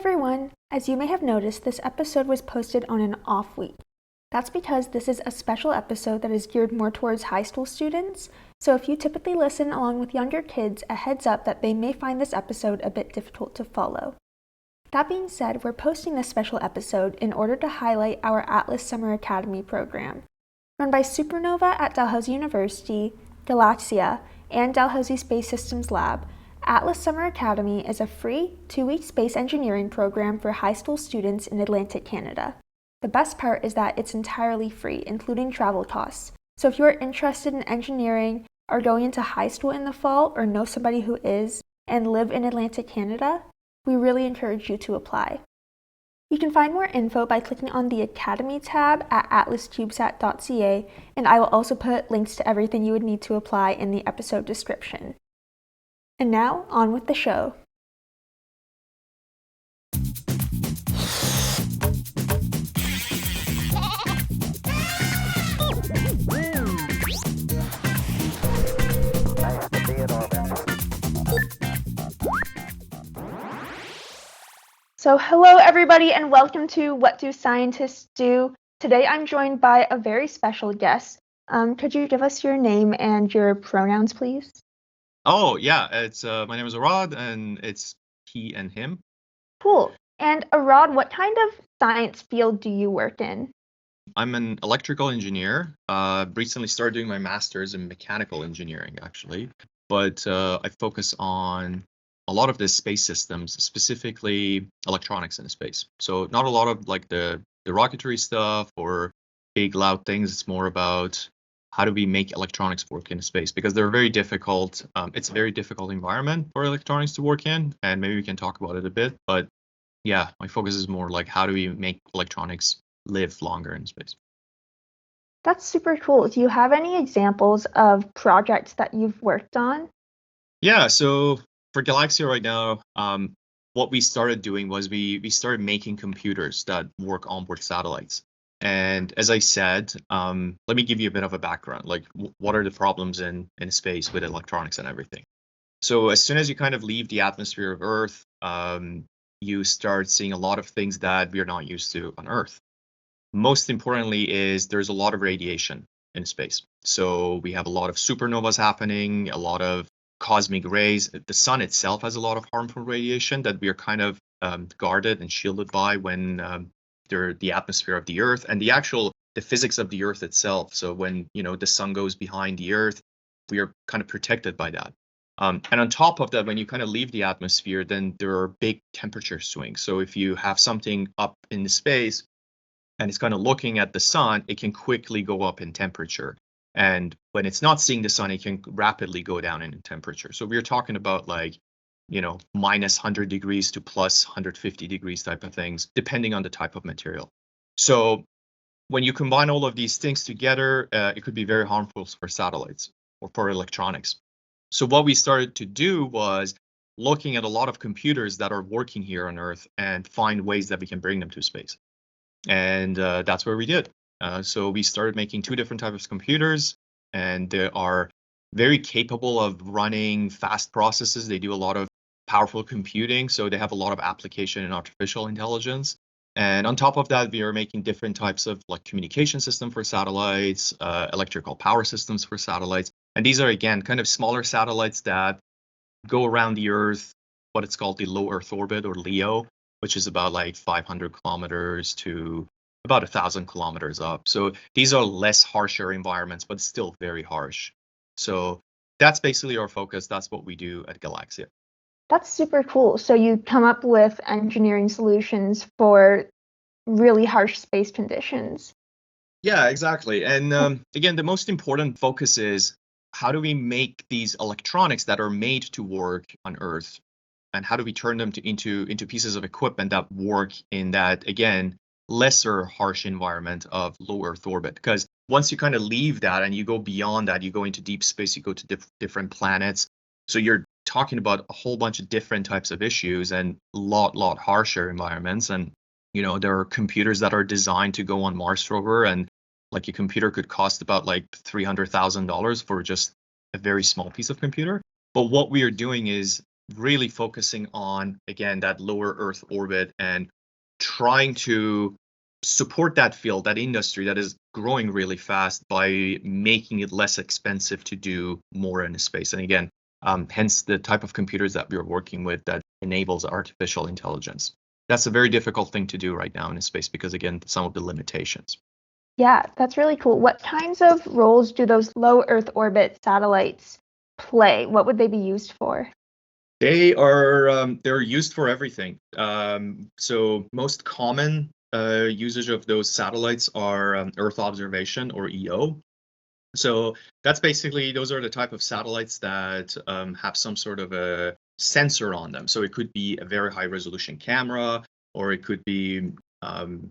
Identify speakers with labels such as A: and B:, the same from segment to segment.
A: everyone! As you may have noticed, this episode was posted on an off week. That's because this is a special episode that is geared more towards high school students, so if you typically listen along with younger kids, a heads up that they may find this episode a bit difficult to follow. That being said, we're posting this special episode in order to highlight our Atlas Summer Academy program. Run by Supernova at Dalhousie University, Galaxia, and Dalhousie Space Systems Lab, Atlas Summer Academy is a free, 2-week space engineering program for high school students in Atlantic Canada. The best part is that it's entirely free, including travel costs. So if you are interested in engineering, are going into high school in the fall, or know somebody who is, and live in Atlantic Canada, we really encourage you to apply. You can find more info by clicking on the Academy tab at atlascubesat.ca, and I will also put links to everything you would need to apply in the episode description. And now, on with the show. So hello everybody and welcome to What Do Scientists Do? Today I'm joined by a very special guest. Could you give us your name and your pronouns, please?
B: Oh, yeah, it's my name is Arad, and it's he and him.
A: Cool. And Arad, what kind of science field do you work in?
B: I'm an electrical engineer. Recently started doing my master's in mechanical engineering, actually. But I focus on a lot of the space systems, specifically electronics in space. So not a lot of like the rocketry stuff or big loud things. It's more about how do we make electronics work in space, because they're very difficult. It's a very difficult environment for electronics to work in, and maybe we can talk about it a bit. But yeah, my focus is more like how do we make electronics live longer in space.
A: That's super cool. Do you have any examples of projects that you've worked on?
B: Yeah, so for Galaxia right now, what we started doing was we started making computers that work onboard satellites. And as I said, let me give you a bit of a background, like what are the problems in space with electronics and everything. So as soon as you kind of leave the atmosphere of Earth, you start seeing a lot of things that we are not used to on Earth. Most importantly is there's a lot of radiation in space. So we have a lot of supernovas happening, a lot of cosmic rays. The sun itself has a lot of harmful radiation that we are kind of guarded and shielded by when the atmosphere of the Earth and the physics of the Earth itself. So when the sun goes behind the Earth, we are kind of protected by that. And on top of that, when you kind of leave the atmosphere, then there are big temperature swings. So if you have something up in the space and it's kind of looking at the sun, it can quickly go up in temperature. And when it's not seeing the sun, it can rapidly go down in temperature. So we're talking about like, minus 100 degrees to plus 150 degrees type of things, depending on the type of material. So when you combine all of these things together, it could be very harmful for satellites or for electronics. So what we started to do was looking at a lot of computers that are working here on Earth and find ways that we can bring them to space. And that's what we did. So we started making 2 different types of computers, and they are very capable of running fast processes. They do a lot of powerful computing, so they have a lot of application in artificial intelligence. And on top of that, we are making different types of like communication system for satellites, electrical power systems for satellites. And these are, again, kind of smaller satellites that go around the Earth, what it's called the low Earth orbit, or LEO, which is about like 500 kilometers to about 1,000 kilometers up. So these are less harsher environments, but still very harsh. So that's basically our focus. That's what we do at Galaxia.
A: That's super cool. So you come up with engineering solutions for really harsh space conditions.
B: Yeah, exactly. And again, the most important focus is how do we make these electronics that are made to work on Earth, and how do we turn them into pieces of equipment that work in that, again, lesser harsh environment of low Earth orbit? Because once you kind of leave that and you go beyond that, you go into deep space, you go to different planets. So you're talking about a whole bunch of different types of issues and lot harsher environments. And there are computers that are designed to go on Mars rover, and like a computer could cost about like $300,000 for just a very small piece of computer. But what we are doing is really focusing on, again, that lower Earth orbit and trying to support that field, that industry that is growing really fast by making it less expensive to do more in space. And again, hence the type of computers that we're working with that enables artificial intelligence. That's a very difficult thing to do right now in space because, again, some of the limitations.
A: Yeah, that's really cool. What kinds of roles do those low Earth orbit satellites play? What would they be used for?
B: They're used for everything. So most common usage of those satellites are Earth observation, or EO. So that's basically, those are the type of satellites that have some sort of a sensor on them. So it could be a very high resolution camera, or it could be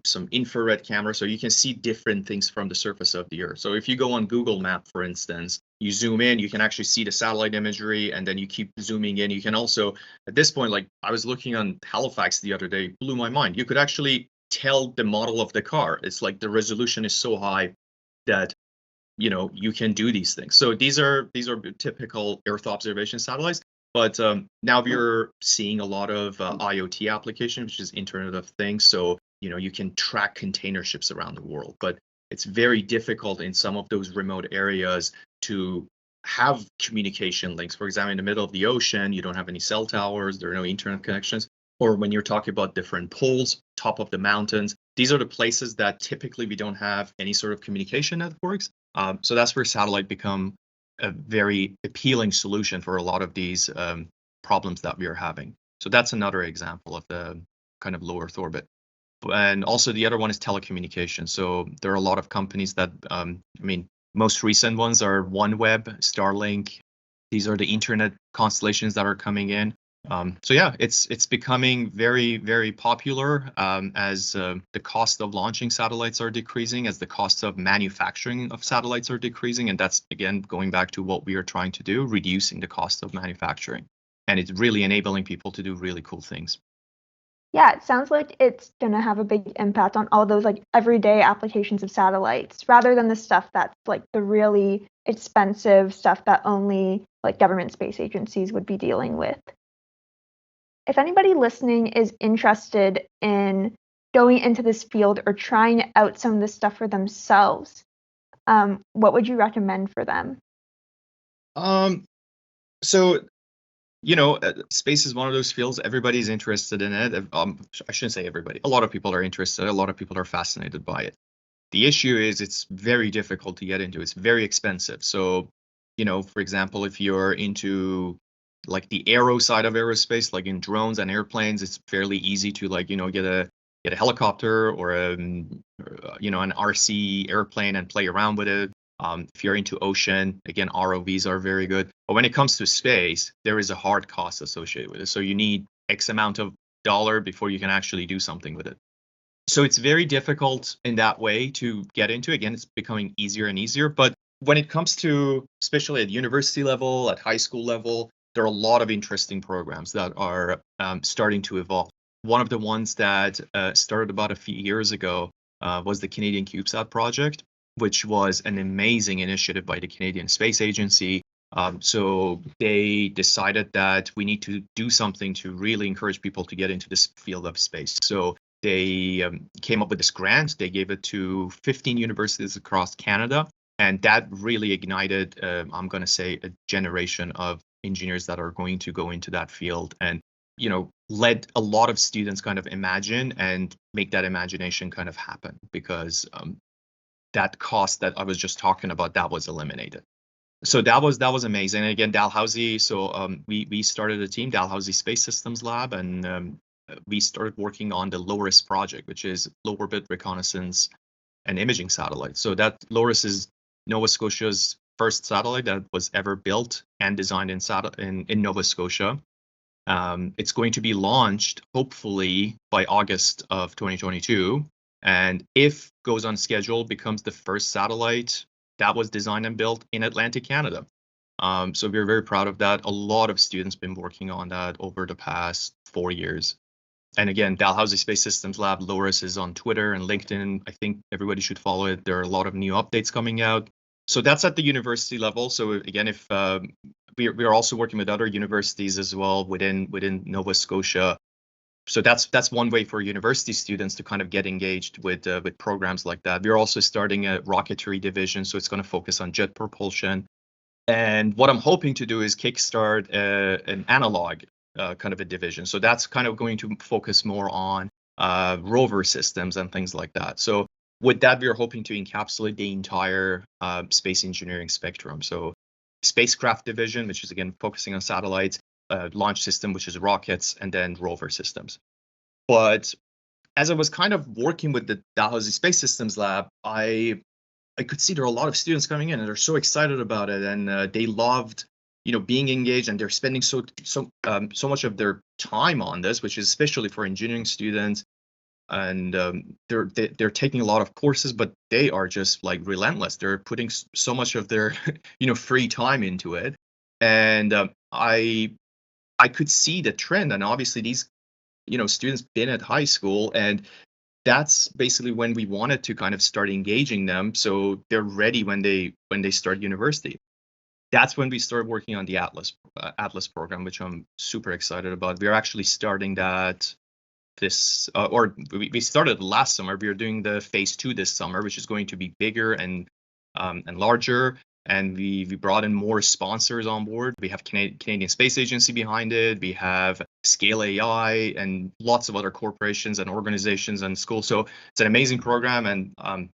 B: some infrared camera. So you can see different things from the surface of the Earth. So if you go on Google Map, for instance, you zoom in, you can actually see the satellite imagery, and then you keep zooming in. You can also, at this point, like I was looking on Halifax the other day, blew my mind. You could actually tell the model of the car. It's like the resolution is so high that you can do these things. So these are typical Earth observation satellites. But now we're seeing a lot of IoT applications, which is Internet of Things. So you can track container ships around the world. But it's very difficult in some of those remote areas to have communication links. For example, in the middle of the ocean, you don't have any cell towers. There are no internet connections. Or when you're talking about different poles, top of the mountains, these are the places that typically we don't have any sort of communication networks. So that's where satellite become a very appealing solution for a lot of these problems that we are having. So that's another example of the kind of low Earth orbit. And also the other one is telecommunication. So there are a lot of companies that, most recent ones are OneWeb, Starlink. These are the internet constellations that are coming in. So yeah, it's becoming very, very popular as the cost of launching satellites are decreasing, as the cost of manufacturing of satellites are decreasing. And that's, again, going back to what we are trying to do, reducing the cost of manufacturing. And it's really enabling people to do really cool things.
A: Yeah, it sounds like it's going to have a big impact on all those like everyday applications of satellites rather than the stuff that's like the really expensive stuff that only like government space agencies would be dealing with. If anybody listening is interested in going into this field or trying out some of this stuff for themselves, what would you recommend for them?
B: So space is one of those fields. Everybody's interested in it. I shouldn't say everybody. A lot of people are interested. A lot of people are fascinated by it. The issue is it's very difficult to get into. It's very expensive. So, for example, if you're into like the aero side of aerospace, like in drones and airplanes, it's fairly easy to get a helicopter or an RC airplane and play around with it. If you're into ocean, again, ROVs are very good. But when it comes to space, there is a hard cost associated with it. So you need X amount of dollar before you can actually do something with it. So it's very difficult in that way to get into. Again, it's becoming easier and easier. But when it comes to, especially at university level, at high school level, there are a lot of interesting programs that are starting to evolve. One of the ones that started about a few years ago was the Canadian Cubesat project, which was an amazing initiative by the Canadian Space Agency. So they decided that we need to do something to really encourage people to get into this field of space. So they came up with this grant. They gave it to 15 universities across Canada. And that really ignited, I'm going to say, a generation of engineers that are going to go into that field and, let a lot of students kind of imagine and make that imagination kind of happen, because that cost that I was just talking about, that was eliminated. So that was amazing. And again, Dalhousie. So we started a team, Dalhousie Space Systems Lab, and we started working on the LORIS project, which is low orbit reconnaissance and imaging satellite. So that LORIS is Nova Scotia's first satellite that was ever built and designed in Nova Scotia. It's going to be launched hopefully by August of 2022. And if goes on schedule, becomes the first satellite that was designed and built in Atlantic Canada. So we're very proud of that. A lot of students been working on that over the past 4 years. And again, Dalhousie Space Systems Lab, LORIS, is on Twitter and LinkedIn. I think everybody should follow it. There are a lot of new updates coming out. So that's at the university level. So again, if we are also working with other universities as well within Nova Scotia. So that's one way for university students to kind of get engaged with programs like that. We're also starting a rocketry division, so it's going to focus on jet propulsion. And what I'm hoping to do is kickstart an analog kind of a division. So that's kind of going to focus more on rover systems and things like that. So with that, we're hoping to encapsulate the entire space engineering spectrum. So spacecraft division, which is again focusing on satellites, launch system, which is rockets, and then rover systems. But as I was kind of working with the Dalhousie Space Systems Lab, I could see there are a lot of students coming in and they're so excited about it, and they loved, being engaged, and they're spending so much of their time on this, which is especially for engineering students. And they're taking a lot of courses, but they are just like relentless. They're putting so much of their free time into it, and I could see the trend. And obviously these students been at high school, and that's basically when we wanted to kind of start engaging them so they're ready when they start university. That's when we started working on the Atlas program, which I'm super excited about. We're actually starting that we started last summer. We are doing the phase 2 this summer, which is going to be bigger and larger. And we brought in more sponsors on board. We have Canadian Space Agency behind it. We have Scale AI and lots of other corporations and organizations and schools. So it's an amazing program, and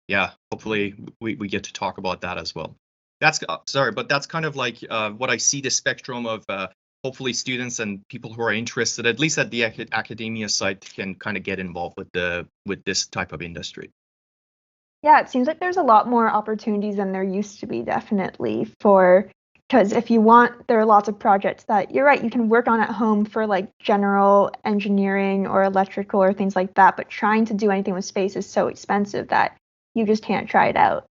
B: hopefully we get to talk about that as well. That's but that's kind of like what I see the spectrum of hopefully students and people who are interested, at least at the academia side, can kind of get involved with this type of industry.
A: Yeah, it seems like there's a lot more opportunities than there used to be, definitely, because if you want, there are lots of projects that you're right, you can work on at home for like general engineering or electrical or things like that, but trying to do anything with space is so expensive that you just can't try it out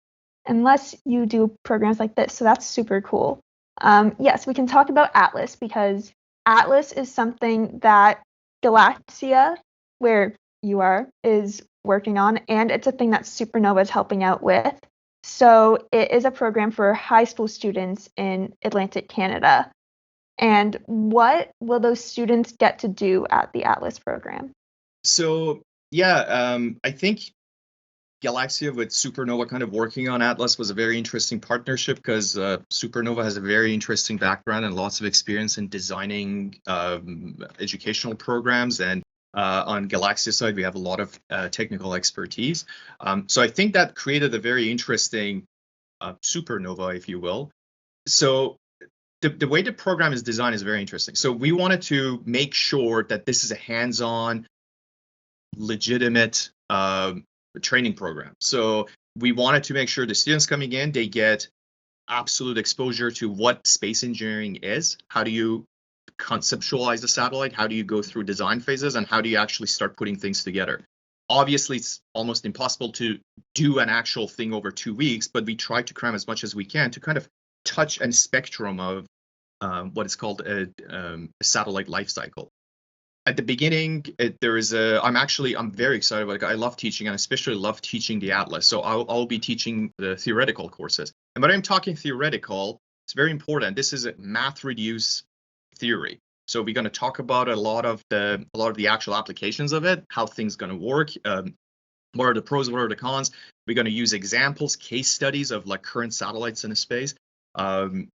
A: unless you do programs like this. So that's super cool. Yes, we can talk about Atlas, because Atlas is something that Galaxia, where you are, is working on, and it's a thing that Supernova is helping out with. So it is a program for high school students in Atlantic Canada. And what will those students get to do at the Atlas program?
B: So I think Galaxia with Supernova kind of working on Atlas was a very interesting partnership, because Supernova has a very interesting background and lots of experience in designing educational programs. And on Galaxia side, we have a lot of technical expertise. So I think that created a very interesting supernova, if you will. So the way the program is designed is very interesting. So we wanted to make sure that this is a hands-on, legitimate training program. So we wanted to make sure the students coming in, they get absolute exposure to what space engineering is. How do you conceptualize the satellite? How do you go through design phases? And how do you actually start putting things together? Obviously, it's almost impossible to do an actual thing over 2 weeks, but we try to cram as much as we can to kind of touch a spectrum of what is called a satellite life cycle. At the beginning, I'm very excited about it. I love teaching, and especially love teaching the Atlas. So I'll be teaching the theoretical courses. And when I'm talking theoretical, it's very important. This is a math reduced theory. So we're going to talk about a lot of the actual applications of it, how things going to work, what are the pros, what are the cons. We're going to use examples, case studies of like current satellites in space. Again,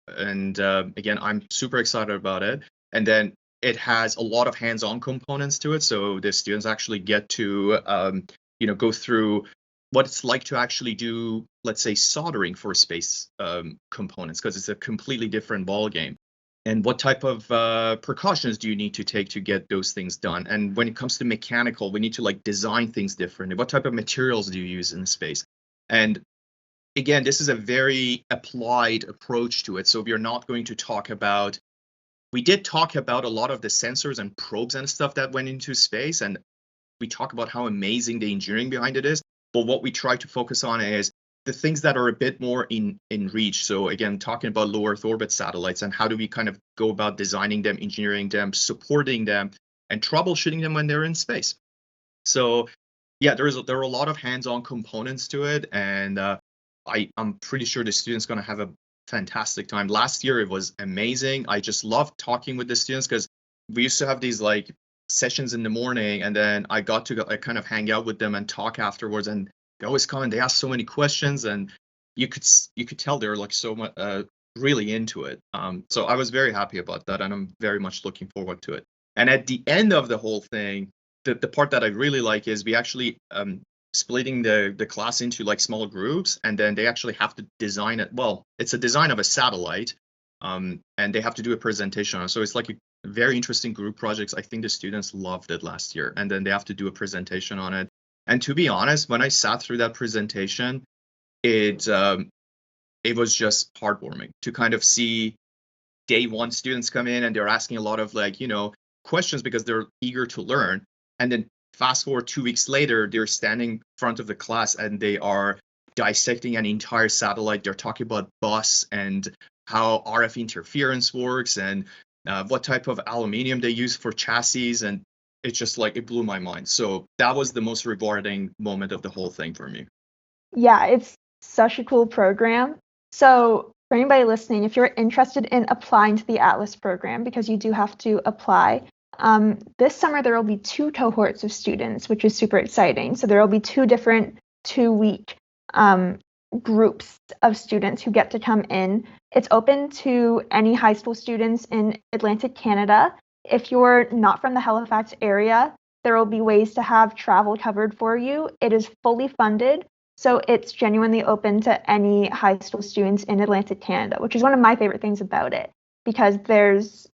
B: I'm super excited about it. And then it has a lot of hands-on components to it. So the students actually get to, go through what it's like to actually do, let's say, soldering for space components, because it's a completely different ballgame. And what type of precautions do you need to take to get those things done? And when it comes to mechanical, we need to like design things differently. What type of materials do you use in space? And again, this is a very applied approach to it. So we are not going to talk about, we did talk about a lot of the sensors and probes and stuff that went into space. And we talk about how amazing the engineering behind it is. But what we try to focus on is the things that are a bit more in reach. So again, talking about low Earth orbit satellites and how do we kind of go about designing them, engineering them, supporting them, and troubleshooting them when they're in space. So yeah, there are a lot of hands-on components to it, and I'm pretty sure the students going to have a fantastic time. Last year it was amazing. I just loved talking with the students because we used to have these like sessions in the morning, and then I got to kind of hang out with them and talk afterwards. And they always come and they ask so many questions, and you could tell they're like so much really into it. So I was very happy about that, and I'm very much looking forward to it. And at the end of the whole thing, the part that I really like is we actually splitting the class into like small groups, and then they actually have to design it. Well, it's a design of a satellite, and they have to do a presentation on it. So it's like a very interesting group projects. I think the students loved it last year, and then they have to do a presentation on it. And to be honest, when I sat through that presentation, it was just heartwarming to kind of see day one students come in and they're asking a lot of like, questions because they're eager to learn. And then fast forward 2 weeks later, they're standing in front of the class and they are dissecting an entire satellite. They're talking about bus and how RF interference works and what type of aluminum they use for chassis. And it's just like, it blew my mind. So that was the most rewarding moment of the whole thing for me.
A: Yeah, it's such a cool program. So for anybody listening, if you're interested in applying to the Atlas program, because you do have to apply, this summer there will be 2 cohorts of students, which is super exciting. So there will be 2 different 2-week groups of students who get to come in. It's open to any high school students in Atlantic Canada. If you're not from the Halifax area, there will be ways to have travel covered for you. It is fully funded, so it's genuinely open to any high school students in Atlantic Canada, which is one of my favorite things about it, because there's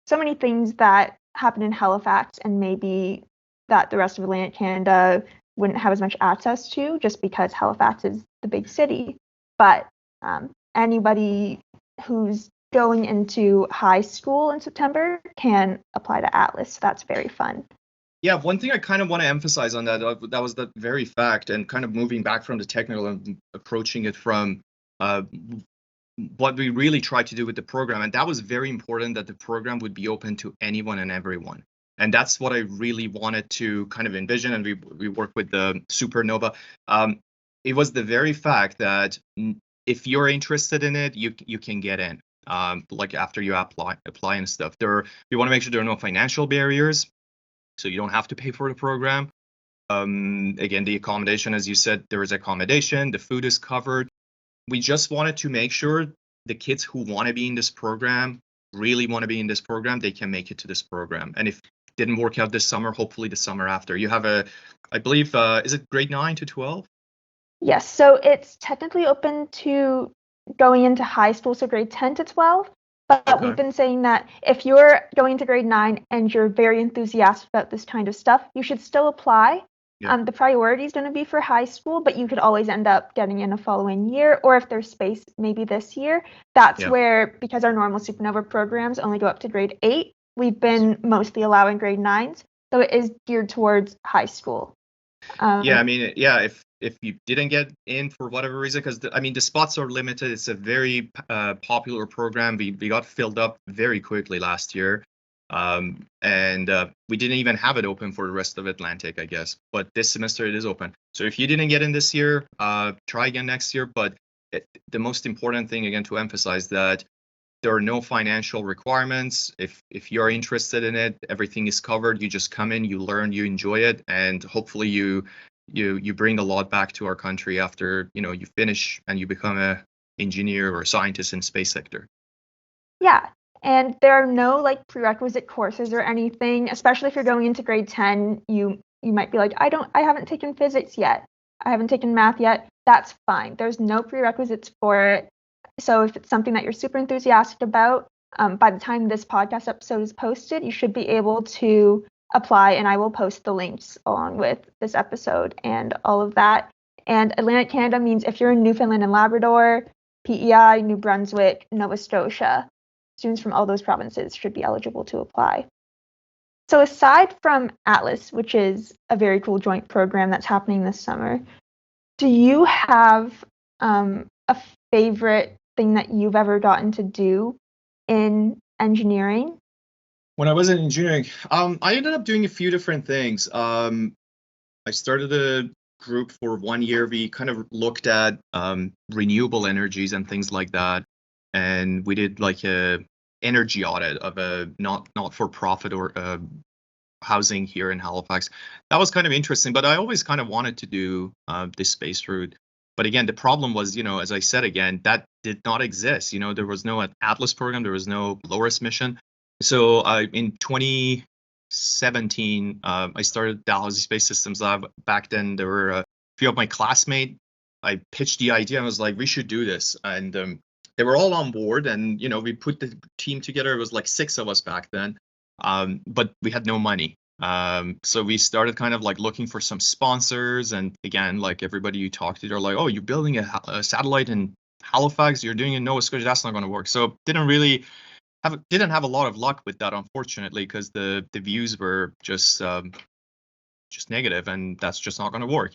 A: so many things that happen in Halifax and maybe that the rest of Atlantic Canada wouldn't have as much access to, just because Halifax is the big city. But anybody who's going into high school in September can apply to Atlas. So that's very fun.
B: Yeah, one thing I kind of want to emphasize on that was the very fact, and kind of moving back from the technical and approaching it from what we really tried to do with the program. And that was very important, that the program would be open to anyone and everyone. And that's what I really wanted to kind of envision. And we work with the Supernova. It was the very fact that if you're interested in it, you can get in. Like after you apply and stuff. We want to make sure there are no financial barriers, so you don't have to pay for the program. Again, the accommodation, as you said, there is accommodation. The food is covered. We just wanted to make sure the kids who want to be in this program, really want to be in this program, they can make it to this program. And if it didn't work out this summer, hopefully the summer after. You have I believe, is it grade 9 to 12?
A: Yes, so it's technically open to going into high school, so grade 10 to 12. But
B: Okay.
A: We've been saying that if you're going to grade 9 and you're very enthusiastic about this kind of stuff, you should still apply.
B: Yeah.
A: The priority is going to be for high school, but you could always end up getting in a following year, or if there's space, maybe this year. That's where, because our normal Supernova programs only go up to grade 8, we've been mostly allowing grade 9s, so it is geared towards high school.
B: Yeah, I mean, yeah, if you didn't get in for whatever reason, because the spots are limited. It's a very popular program. We got filled up very quickly last year, and we didn't even have it open for the rest of Atlantic, I guess. But this semester it is open. So if you didn't get in this year, try again next year. But the most important thing, again, to emphasize that there are no financial requirements. If you're interested in it, everything is covered. You just come in, you learn, you enjoy it, and hopefully you bring a lot back to our country after you finish and you become a engineer or a scientist in space sector.
A: Yeah, and there are no like prerequisite courses or anything. Especially if you're going into grade 10, you might be like, I haven't taken physics yet. I haven't taken math yet. That's fine. There's no prerequisites for it. So if it's something that you're super enthusiastic about, by the time this podcast episode is posted, you should be able to apply, and I will post the links along with this episode and all of that. And Atlantic Canada means if you're in Newfoundland and Labrador, PEI, New Brunswick, Nova Scotia, students from all those provinces should be eligible to apply. So aside from Atlas, which is a very cool joint program that's happening this summer, do you have a favorite thing that you've ever gotten to do in engineering?
B: When I was in engineering, I ended up doing a few different things. I started group for 1 year. We kind of looked at renewable energies and things like that, and we did like a energy audit of a not for profit or housing here in Halifax. That was kind of interesting, but I always kind of wanted to do this space route. But again, the problem was, as I said again, that did not exist. There was no Atlas program, there was no Loris mission. So in 2017, I started Dalhousie Space Systems Lab. Back then, there were a few of my classmates. I pitched the idea and was like, we should do this. And they were all on board. And, we put the team together. It was like 6 of us back then. But we had no money. So we started kind of like looking for some sponsors. And again, like everybody you talk to, they're like, oh, you're building a satellite in Halifax, you're doing it in Nova Scotia, that's not going to work. So didn't have a lot of luck with that, unfortunately, because the views were just negative, and that's just not going to work,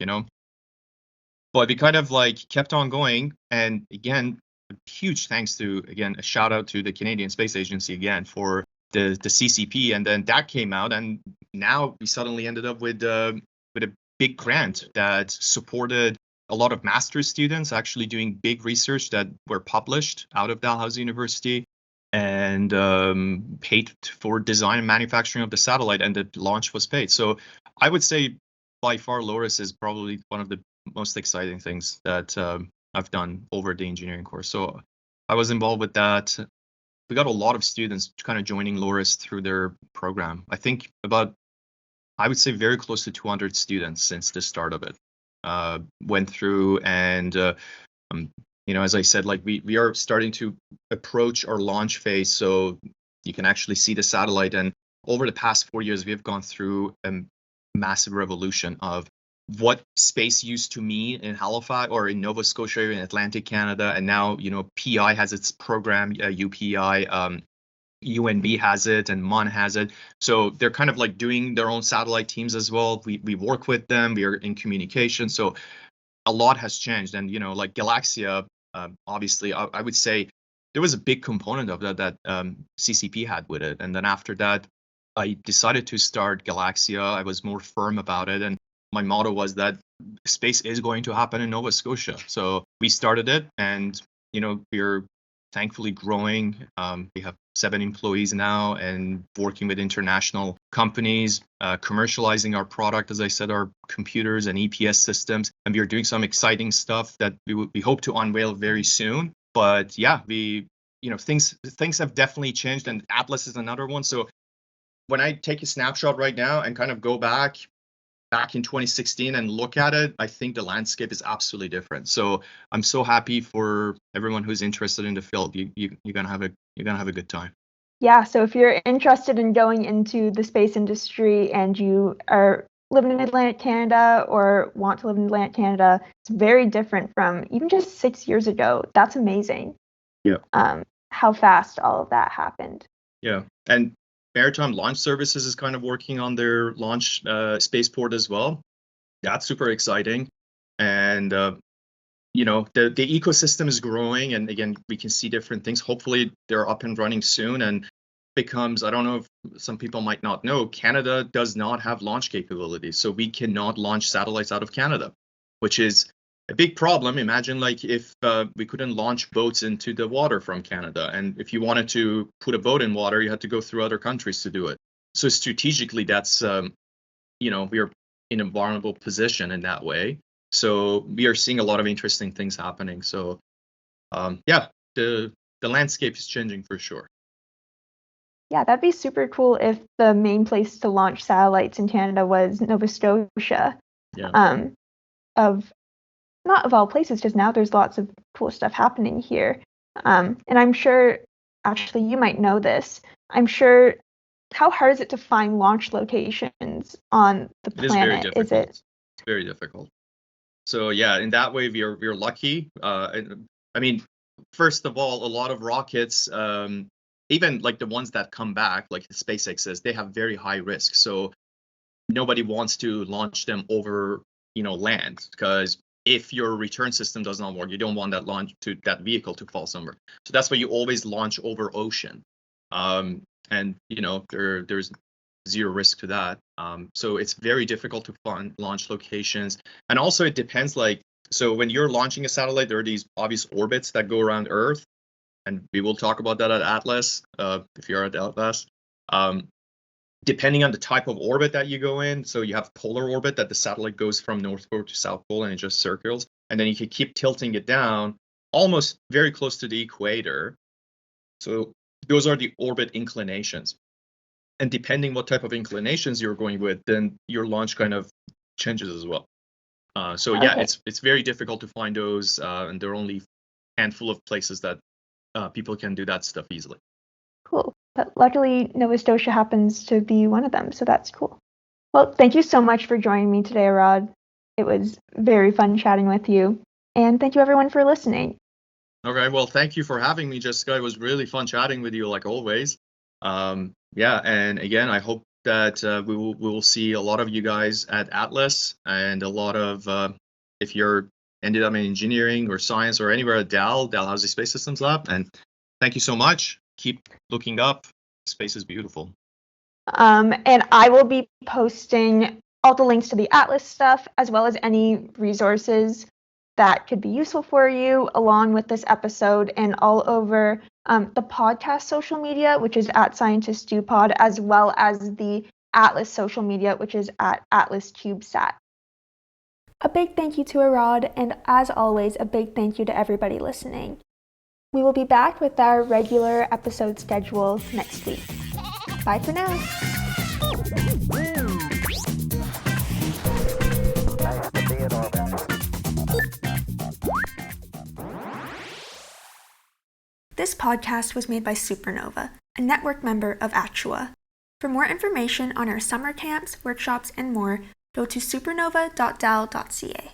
B: But we kind of like kept on going, and again, huge thanks to, again, a shout out to the Canadian Space Agency again for the CCP, and then that came out, and now we suddenly ended up with a big grant that supported a lot of master's students actually doing big research that were published out of Dalhousie University, and paid for design and manufacturing of the satellite, and the launch was paid. So I would say by far Loris is probably one of the most exciting things that I've done over the engineering course. So I was involved with that. We got a lot of students kind of joining Loris through their program. I think I would say very close to 200 students since the start of it went through, and as I said, like we are starting to approach our launch phase, so you can actually see the satellite. And over the past 4 years, we have gone through a massive revolution of what space used to mean in Halifax or in Nova Scotia, in Atlantic Canada, and now PI has its program, UPI, UNB has it, and MUN has it. So they're kind of like doing their own satellite teams as well. We work with them. We are in communication. So a lot has changed. And, like Galaxia, obviously, I would say there was a big component of that CCP had with it. And then after that, I decided to start Galaxia. I was more firm about it. And my motto was that space is going to happen in Nova Scotia. So we started it, and, we're thankfully growing. We have 7 employees now, and working with international companies, commercializing our product, as I said, our computers and EPS systems. And we are doing some exciting stuff that we hope to unveil very soon. But yeah, things have definitely changed, and Atlas is another one. So when I take a snapshot right now and kind of go back in 2016 and look at it, I think the landscape is absolutely different. So I'm so happy for everyone who's interested in the field. You're gonna have a good time.
A: Yeah, so if you're interested in going into the space industry and you are living in Atlantic Canada or want to live in Atlantic Canada, it's very different from even just 6 years ago. That's amazing.
B: Yeah.
A: How fast all of that happened.
B: Yeah, and Maritime Launch Services is kind of working on their launch spaceport as well. That's super exciting. And, the ecosystem is growing. And again, we can see different things. Hopefully they're up and running soon, and becomes, I don't know if some people might not know, Canada does not have launch capabilities. So we cannot launch satellites out of Canada, which is a big problem. Imagine like if we couldn't launch boats into the water from Canada. And if you wanted to put a boat in water, you had to go through other countries to do it. So strategically, that's, we are in a vulnerable position in that way. So we are seeing a lot of interesting things happening. So the landscape is changing for sure.
A: Yeah, that'd be super cool if the main place to launch satellites in Canada was Nova Scotia.
B: Yeah.
A: Not of all places, just now there's lots of cool stuff happening here. And I'm sure, actually, you might know this. I'm sure, how hard is it to find launch locations on the planet?
B: It is very difficult.
A: Is it?
B: It's very difficult. So yeah, in that way, we're lucky. I mean, first of all, a lot of rockets, even like the ones that come back, like the SpaceX's, they have very high risk. So nobody wants to launch them over, land, because if your return system does not work, you don't want that vehicle to fall somewhere. So that's why you always launch over ocean. And there's zero risk to that. So it's very difficult to find launch locations. And also it depends, like, so when you're launching a satellite, there are these obvious orbits that go around Earth. And we will talk about that at Atlas, if you're at Atlas. Depending on the type of orbit that you go in, so you have polar orbit that the satellite goes from North Pole to South Pole and it just circles. And then you can keep tilting it down almost very close to the equator. So those are the orbit inclinations. And depending what type of inclinations you're going with, then your launch kind of changes as well. So yeah,
A: Okay.
B: it's very difficult to find those, and there are only a handful of places that people can do that stuff easily.
A: Cool. But luckily, Nova Scotia happens to be one of them, so that's cool. Well, thank you so much for joining me today, Arad. It was very fun chatting with you. And thank you, everyone, for listening.
B: Okay, well, thank you for having me, Jessica. It was really fun chatting with you, like always. Yeah, and again, I hope that we will see a lot of you guys at Atlas, and a lot of, if you're ended up in engineering or science or anywhere at Dalhousie Space Systems Lab. And thank you so much. Keep looking up. Space is beautiful.
A: And I will be posting all the links to the Atlas stuff, as well as any resources that could be useful for you, along with this episode, and all over the podcast social media, which is at ScientistDoPod, as well as the Atlas social media, which is at Atlas Cubesat. A big thank you to Arad, and as always, a big thank you to everybody listening. We will be back with our regular episode schedule next week. Bye for now. This podcast was made by Supernova, a network member of Actua. For more information on our summer camps, workshops, and more, go to supernova.dal.ca.